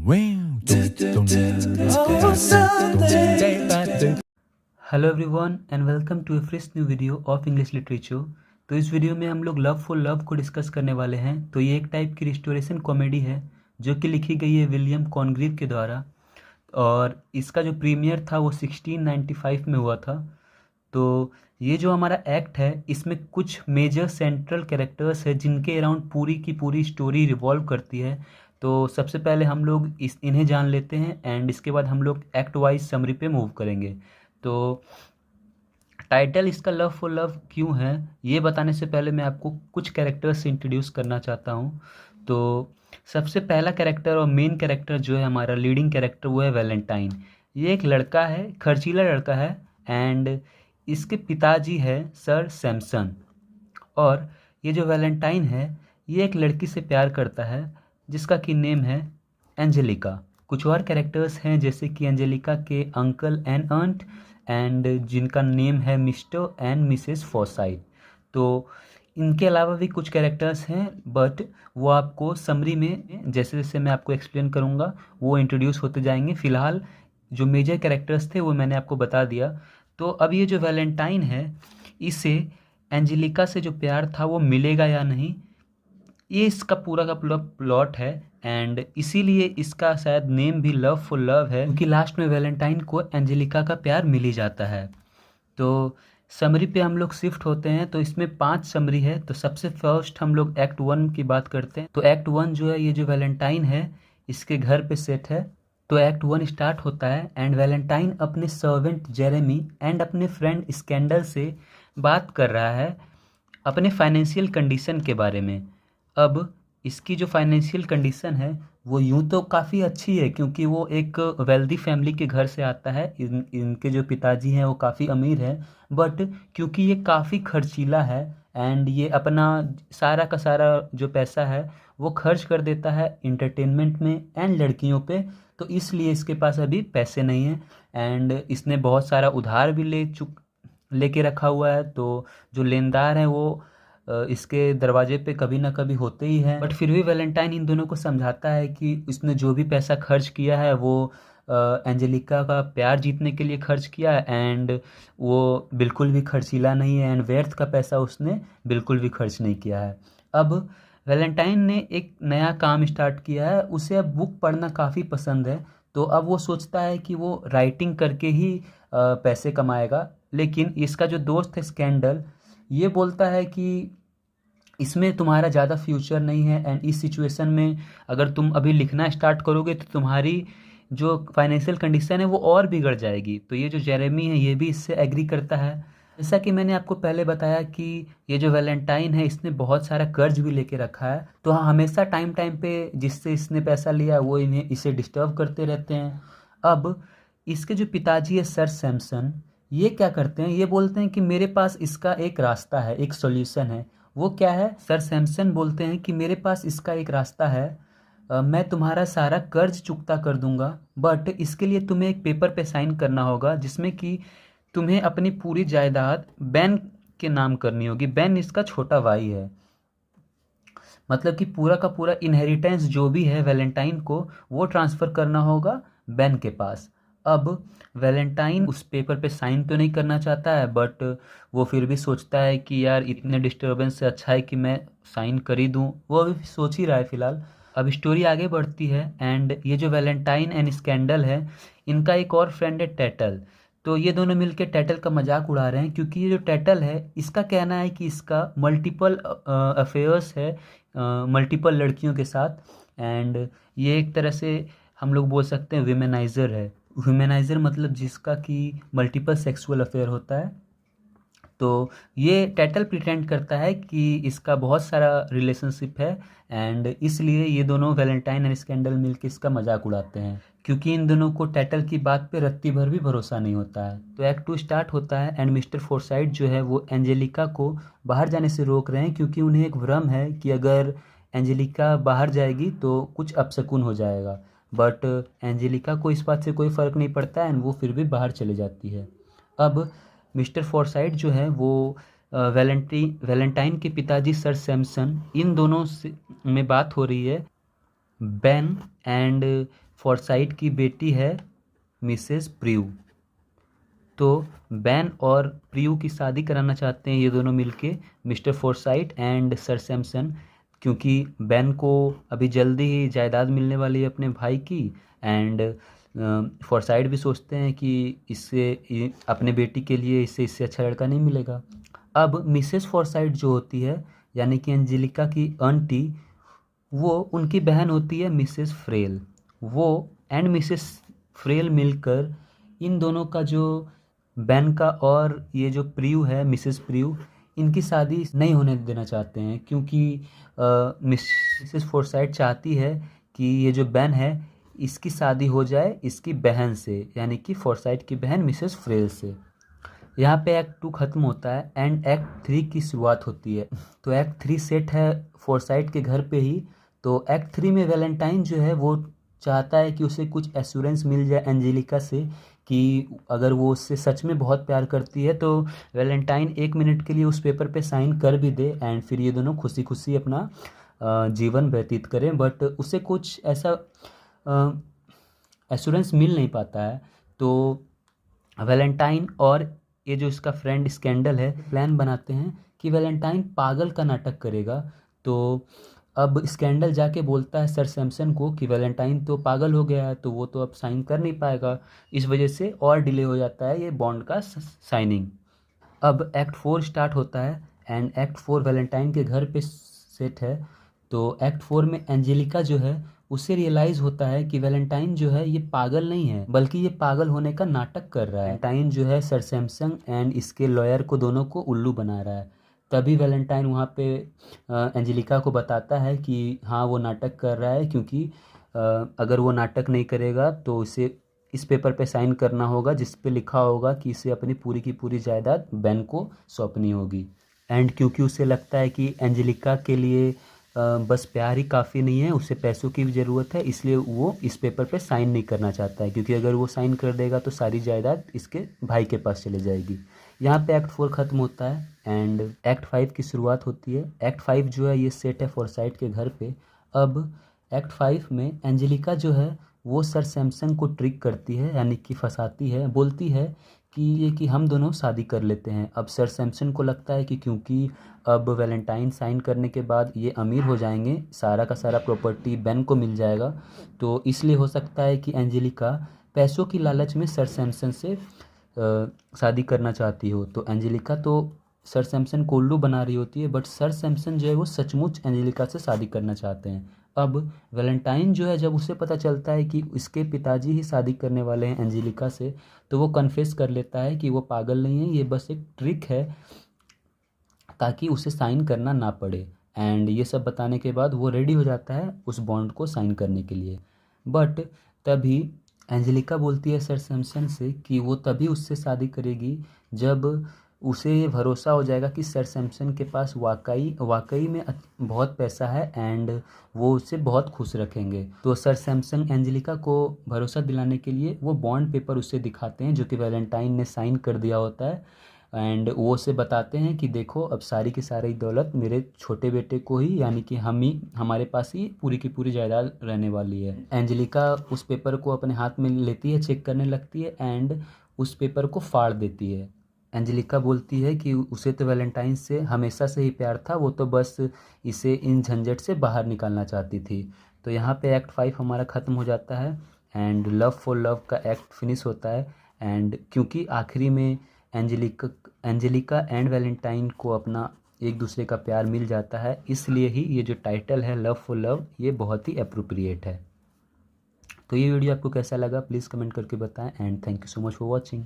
Hello everyone and welcome to a fresh new video of English literature. तो इस video में हम लोग लव फॉर लव को डिस्कस करने वाले हैं। तो ये एक टाइप की रिस्टोरेशन कॉमेडी है जो कि लिखी गई है विलियम कॉनग्रीव के द्वारा, और इसका जो प्रीमियर था वो 1695 में हुआ था। तो ये जो हमारा एक्ट है इसमें कुछ मेजर सेंट्रल कैरेक्टर्स है जिनके अराउंड पूरी की पूरी स्टोरी रिवॉल्व करती है। तो सबसे पहले हम लोग इन्हें जान लेते हैं एंड इसके बाद हम लोग एक्ट वाइज समरी पे मूव करेंगे। तो टाइटल इसका लव फॉर लव क्यों है ये बताने से पहले मैं आपको कुछ कैरेक्टर्स से इंट्रोड्यूस करना चाहता हूँ। तो सबसे पहला कैरेक्टर और मेन कैरेक्टर जो है हमारा लीडिंग कैरेक्टर वो है वैलेंटाइन। ये एक लड़का है, खर्चीला लड़का है, एंड इसके पिताजी है सर सैमसन। और ये जो वैलेंटाइन है ये एक लड़की से प्यार करता है जिसका कि नेम है एंजेलिका। कुछ और कैरेक्टर्स हैं जैसे कि एंजेलिका के अंकल एंड आंट एंड जिनका नेम है मिस्टर एंड मिसेस फॉसाइट। तो इनके अलावा भी कुछ कैरेक्टर्स हैं बट वो आपको समरी में जैसे जैसे मैं आपको एक्सप्लेन करूँगा वो इंट्रोड्यूस होते जाएंगे। फ़िलहाल जो मेजर कैरेक्टर्स थे वो मैंने आपको बता दिया। तो अब ये जो वैलेंटाइन है इसे एंजेलिका से जो प्यार था वो मिलेगा या नहीं, ये इसका पूरा का पूरा प्लॉट है। एंड इसीलिए इसका शायद नेम भी लव फॉर लव है क्योंकि लास्ट में वैलेंटाइन को एंजेलिका का प्यार मिल ही जाता है। तो समरी पे हम लोग शिफ्ट होते हैं। तो इसमें 5 समरी है। तो सबसे फर्स्ट हम लोग एक्ट 1 की बात करते हैं। तो एक्ट 1 जो है ये जो वैलेंटाइन है इसके घर पे सेट है। तो एक्ट 1 स्टार्ट होता है एंड वैलेंटाइन अपने सर्वेंट जेरेमी एंड अपने फ्रेंड स्कैंडल से बात कर रहा है अपने फाइनेंशियल कंडीशन के बारे में। अब इसकी जो फाइनेंशियल कंडीशन है वो यूँ तो काफ़ी अच्छी है क्योंकि वो एक वेल्दी फैमिली के घर से आता है। इनके जो पिताजी हैं वो काफ़ी अमीर हैं, बट क्योंकि ये काफ़ी खर्चीला है एंड ये अपना सारा का सारा जो पैसा है वो खर्च कर देता है इंटरटेनमेंट में एंड लड़कियों पे। तो इसलिए इसके पास अभी पैसे नहीं हैं एंड इसने बहुत सारा उधार भी लेके रखा हुआ है। तो जो लेनदार हैं वो इसके दरवाजे पे कभी ना कभी होते ही हैं, बट फिर भी वैलेंटाइन इन दोनों को समझाता है कि इसने जो भी पैसा खर्च किया है वो एंजेलिका का प्यार जीतने के लिए खर्च किया है एंड वो बिल्कुल भी खर्चीला नहीं है एंड व्यर्थ का पैसा उसने बिल्कुल भी खर्च नहीं किया है। अब वैलेंटाइन ने एक नया काम स्टार्ट किया है, उसे अब बुक पढ़ना काफ़ी पसंद है। तो अब वो सोचता है कि वो राइटिंग करके ही पैसे कमाएगा। लेकिन इसका जो दोस्त है स्कैंडल ये बोलता है कि इसमें तुम्हारा ज़्यादा फ्यूचर नहीं है एंड इस सिचुएशन में अगर तुम अभी लिखना स्टार्ट करोगे तो तुम्हारी जो फाइनेंशियल कंडीशन है वो और बिगड़ जाएगी। तो ये जो जेरेमी है ये भी इससे एग्री करता है। जैसा कि मैंने आपको पहले बताया कि ये जो वैलेंटाइन है इसने बहुत सारा कर्ज भी लेके रखा है। तो हाँ, हमेशा टाइम टाइम पे जिससे इसने पैसा लिया वो इसे डिस्टर्ब करते रहते हैं। अब इसके जो पिताजी है सर सैमसन ये क्या करते हैं, ये बोलते हैं कि मेरे पास इसका एक रास्ता है, एक सॉल्यूशन है। वो क्या है, सर सैमसन बोलते हैं कि मेरे पास इसका एक रास्ता है, मैं तुम्हारा सारा कर्ज चुकता कर दूंगा, बट इसके लिए तुम्हें एक पेपर पे साइन करना होगा जिसमें कि तुम्हें अपनी पूरी जायदाद बेन के नाम करनी होगी। बेन इसका छोटा भाई है, मतलब कि पूरा का पूरा इनहेरिटेंस जो भी है वैलेंटाइन को वो ट्रांसफ़र करना होगा बेन के पास। अब वैलेंटाइन उस पेपर पे साइन तो नहीं करना चाहता है बट वो फिर भी सोचता है कि यार इतने डिस्टर्बेंस से अच्छा है कि मैं साइन कर ही दूँ। वो अभी सोच ही रहा है फ़िलहाल। अब स्टोरी आगे बढ़ती है एंड ये जो वैलेंटाइन एंड स्कैंडल है इनका एक और फ्रेंड है टैटल। तो ये दोनों मिलकर टैटल का मजाक उड़ा रहे हैं क्योंकि ये जो टैटल है इसका कहना है कि इसका मल्टीपल अफेयर्स है मल्टीपल लड़कियों के साथ एंड ये एक तरह से हम लोग बोल सकते हैं विमेनाइज़र है। ह्यूमनाइज़र मतलब जिसका कि मल्टीपल सेक्सुअल अफेयर होता है। तो ये टाइटल प्रिटेंड करता है कि इसका बहुत सारा रिलेशनशिप है एंड इसलिए ये दोनों वैलेंटाइन एंड स्कैंडल मिलकर इसका मजाक उड़ाते हैं क्योंकि इन दोनों को टाइटल की बात पे रत्ती भर भी भरोसा नहीं होता है। तो एक्ट 2 स्टार्ट होता है एंड मिस्टर फोर्साइट जो है वो एंजेलिका को बाहर जाने से रोक रहे हैं क्योंकि उन्हें एक भ्रम है कि अगर एंजेलिका बाहर जाएगी तो कुछ अपशकुन हो जाएगा। बट एंजेलिका को इस बात से कोई फ़र्क नहीं पड़ता एंड वो फिर भी बाहर चले जाती है। अब मिस्टर फोर्साइट जो है वो वैलेंटाइन के पिताजी सर सैमसन इन दोनों से में बात हो रही है बेन एंड फॉरसाइट की बेटी है मिसेस प्रियू। तो बेन और प्रियू की शादी कराना चाहते हैं ये दोनों मिलके, mister Forsyte and sir Samson, क्योंकि बेन को अभी जल्दी ही जायदाद मिलने वाली है अपने भाई की। एंड फॉरसाइट भी सोचते हैं कि अपने बेटी के लिए इससे अच्छा लड़का नहीं मिलेगा। अब मिसेस फॉरसाइट जो होती है यानी कि एंजेलिका की आंटी, वो उनकी बहन होती है मिसेस फ्रेल। वो एंड मिसेस फ्रेल मिलकर इन दोनों का जो बेन का और ये जो प्रियू है मिसेस प्रियू, इनकी शादी नहीं होने देना चाहते हैं, क्योंकि मिसेस फॉरसाइट चाहती है कि ये जो बेन है इसकी शादी हो जाए इसकी बहन से, यानी कि फॉरसाइट की बहन मिसेस फ्रेल से। यहाँ पे एक्ट 2 ख़त्म होता है एंड एक्ट 3 की शुरुआत होती है। तो एक्ट 3 सेट है फॉरसाइट के घर पे ही। तो एक्ट 3 में वैलेंटाइन जो है वो चाहता है कि उसे कुछ एश्योरेंस मिल जाए एंजेलिका से कि अगर वो उससे सच में बहुत प्यार करती है तो वैलेंटाइन 1 मिनट के लिए उस पेपर पे साइन कर भी दे एंड फिर ये दोनों खुशी खुशी अपना जीवन व्यतीत करें। बट उसे कुछ ऐसा एश्योरेंस मिल नहीं पाता है। तो वैलेंटाइन और ये जो इसका फ्रेंड स्कैंडल है प्लान बनाते हैं कि वैलेंटाइन पागल का नाटक करेगा। तो अब स्कैंडल जाके बोलता है सर सैमसन को कि वैलेंटाइन तो पागल हो गया है, तो वो तो अब साइन कर नहीं पाएगा। इस वजह से और डिले हो जाता है ये बॉन्ड का साइनिंग। अब एक्ट 4 स्टार्ट होता है एंड एक्ट 4 वैलेंटाइन के घर पे सेट है। तो एक्ट 4 में एंजेलिका जो है उसे रियलाइज़ होता है कि वैलेंटाइन जो है ये पागल नहीं है, बल्कि ये पागल होने का नाटक कर रहा है। वैलेंटाइन जो है सर सैमसन एंड इसके लॉयर को दोनों को उल्लू बना रहा है। तभी वैलेंटाइन वहाँ पे एंजेलिका को बताता है कि हाँ वो नाटक कर रहा है, क्योंकि अगर वो नाटक नहीं करेगा तो उसे इस पेपर पे साइन करना होगा जिस पे लिखा होगा कि इसे अपनी पूरी की पूरी जायदाद बेन को सौंपनी होगी। एंड क्योंकि उसे लगता है कि एंजेलिका के लिए बस प्यार ही काफ़ी नहीं है, उसे पैसों की भी ज़रूरत है, इसलिए वो इस पेपर पे साइन नहीं करना चाहता है, क्योंकि अगर वो साइन कर देगा तो सारी जायदाद इसके भाई के पास चले जाएगी। यहाँ पे एक्ट 4 ख़त्म होता है एंड एक्ट 5 की शुरुआत होती है। एक्ट 5 जो है ये सेट है फॉरसाइट के घर पे। अब एक्ट 5 में एंजेलिका जो है वो सर सैमसन को ट्रिक करती है, यानी कि फंसाती है, बोलती है कि हम दोनों शादी कर लेते हैं। अब सर सैमसन को लगता है कि क्योंकि अब वैलेंटाइन साइन करने के बाद ये अमीर हो जाएंगे, सारा का सारा प्रॉपर्टी बेन को मिल जाएगा, तो इसलिए हो सकता है कि एंजेलिका पैसों की लालच में सर सैमसन से शादी करना चाहती हो। तो एंजेलिका तो सर सैमसन को उल्लू बना रही होती है, बट सर सैमसन जो है वो सचमुच एंजेलिका से शादी करना चाहते हैं। अब वैलेंटाइन जो है जब उसे पता चलता है कि इसके पिताजी ही शादी करने वाले हैं एंजेलिका से, तो वो कन्फेस कर लेता है कि वो पागल नहीं है, ये बस एक ट्रिक है ताकि उसे साइन करना ना पड़े। एंड ये सब बताने के बाद वो रेडी हो जाता है उस बॉन्ड को साइन करने के लिए। बट तभी एंजेलिका बोलती है सर सैमसन से कि वो तभी उससे शादी करेगी जब उसे ये भरोसा हो जाएगा कि सर सैमसन के पास वाकई में बहुत पैसा है एंड वो उसे बहुत खुश रखेंगे। तो सर सैमसन एंजेलिका को भरोसा दिलाने के लिए वो बॉन्ड पेपर उसे दिखाते हैं जो कि वैलेंटाइन ने साइन कर दिया होता है। एंड वो उसे बताते हैं कि देखो अब सारी की सारी दौलत मेरे छोटे बेटे को ही, यानी कि हमारे पास ही पूरी की पूरी जायदाद रहने वाली है। एंजेलिका उस पेपर को अपने हाथ में लेती है, चेक करने लगती है एंड उस पेपर को फाड़ देती है। एंजेलिका बोलती है कि उसे तो वैलेंटाइन से हमेशा से ही प्यार था, वो तो बस इसे इन झंझट से बाहर निकालना चाहती थी। तो यहाँ पे एक्ट 5 हमारा ख़त्म हो जाता है एंड लव फॉर लव का एक्ट फिनिश होता है। एंड क्योंकि आखिरी में एंजेलिका एंड वैलेंटाइन को अपना एक दूसरे का प्यार मिल जाता है, इसलिए ही ये जो टाइटल है लव फॉर लव ये बहुत ही अप्रोप्रिएट है। तो ये वीडियो आपको कैसा लगा प्लीज़ कमेंट करके बताएं and thank you so much for watching.